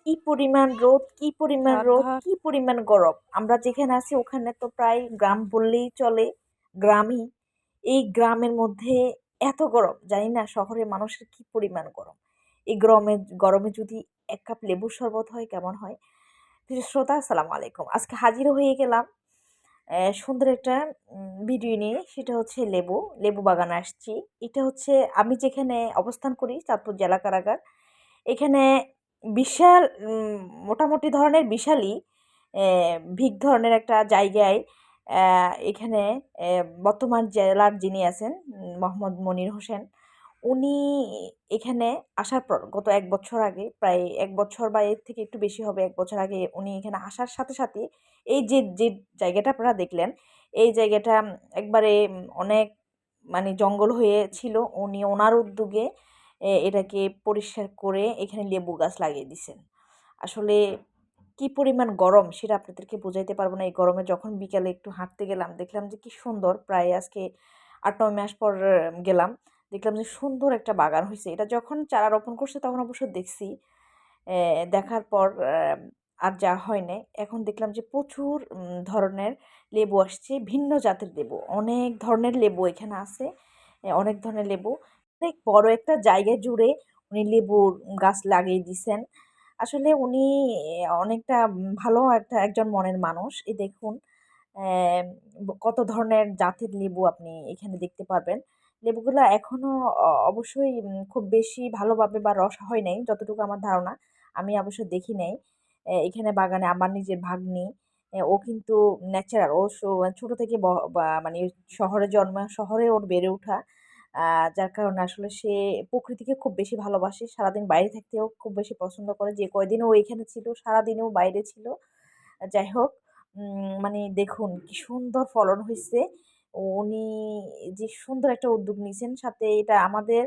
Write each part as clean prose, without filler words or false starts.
কি পরিমাণ রোদ, কি পরিমাণ রোদ, রাধা কি পরিমাণ গরম। আমরা যেখানে আছি ওখানে তো প্রায় গ্রাম বললেই চলে, গ্রামই। এই গ্রামের মধ্যে এত গরম, জানি না শহরের মানুষের কি পরিমাণ গরম। এই গরমে গরমে যদি ১ কাপ লেবুর শরবত হয় কেমন হয়? প্রিয় শ্রোতা, আসসালামু আলাইকুম। আজকে হাজির হয়ে গেলাম সুন্দর একটা ভিডিও নিয়ে। সেটা হচ্ছে লেবু বাগানে আসছি। এটা হচ্ছে আমি যেখানে অবস্থান করি চাঁদপুর জেলা কারাগার। এখানে বিশাল মোটামুটি ধরনের বিশালই ভিক ধরনের একটা জায়গায় এখানে বর্তমান জেলার যিনি আছেন মোহাম্মদ মনির হোসেন, উনি এখানে আসার পর গত ১ বছর আগে, প্রায় ১ বছর বা এর থেকে একটু বেশি হবে, ১ বছর আগে উনি এখানে আসার সাথে, সাথে এই যে জায়গাটা আপনারা দেখলেন, এই জায়গাটা একবারে অনেক মানে জঙ্গল হয়ে ছিল। উনি ওনার উদ্যোগে এটাকে পরিষ্কার করে এখানে লেবু গাছ লাগিয়ে দিছেন। আসলে কি পরিমাণ গরম সেটা আপনাদেরকে বোঝাইতে পারব না। এই গরমে যখন বিকালে একটু হাঁটতে গেলাম, দেখলাম যে কি সুন্দর, প্রায় আজকে ৮-৯ মাস পর গেলাম। দেখলাম যে সুন্দর একটা বাগান হইছে। এটা যখন চারা রোপণ করছে তখন অবশ্য দেখছি। দেখার পর আর যাওয়া হয় নাই। এখন দেখলাম যে প্রচুর ধরনের লেবু আসছে, ভিন্ন জাতের লেবু। অনেক ধরনের লেবু এখানে আছে। অনেক ধরনের লেবু। অনেক বড় একটা জায়গা জুড়ে উনি লেবুর গাছ লাগিয়ে দিছেন। আসলে উনি অনেকটা ভালো একজন মনের মানুষ। এই দেখুন কত ধরনের জাতের লেবু আপনি এখানে দেখতে পারবেন। লেবুগুলা এখনো অবশ্যই খুব বেশি ভালোভাবে বা রস হয় নাই যতটুকু আমার ধারণা। আমি অবশ্য দেখি নাই। এখানে বাগানে আমার নিজের ভাগ্নি, ও কিন্তু ন্যাচারাল। ও ছোট থেকে মানে শহরে শহরে ওর বেড়ে ওঠা। আ যার কারণে আসলে সে প্রকৃতিকে খুব বেশি ভালোবাসে। সারাদিন বাইরে থাকতেও খুব বেশি পছন্দ করে। যে কয়দিন ও এখানে ছিল সারাদিনই ও বাইরে ছিল। যাই হোক, মানে দেখুন কি সুন্দর ফলন হইছে। উনি যে সুন্দর একটা উদ্যোগ নিছেন, সাথে এটা আমাদের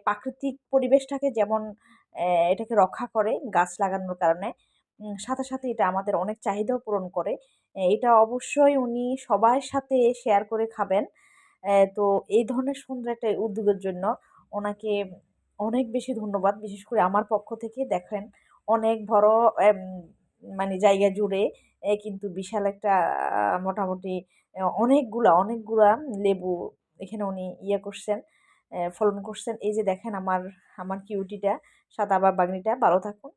প্রাকৃতিক পরিবেশটাকে যেমন এটাকে রক্ষা করে গাছ লাগানোর কারণে, সাথে, সাথে এটা আমাদের অনেক চাহিদাও পূরণ করে। এটা অবশ্যই উনি সবার সাথে শেয়ার করে খাবেন। তো এই ধরনের সুন্দর একটা উদ্যোগের জন্য ওনাকে অনেক বেশি ধন্যবাদ। বিশেষ করে আমার পক্ষ থেকে। দেখেন অনেক বড় এম মানে জায়গা জুড়ে কিন্তু বিশাল একটা মোটামুটি অনেকগুলা লেবু এখানে উনি করছেন, ফলন করছেন। এই যে দেখেন আমার কিউটিটা, সাদা বাগনিটা। ভালো থাকুন।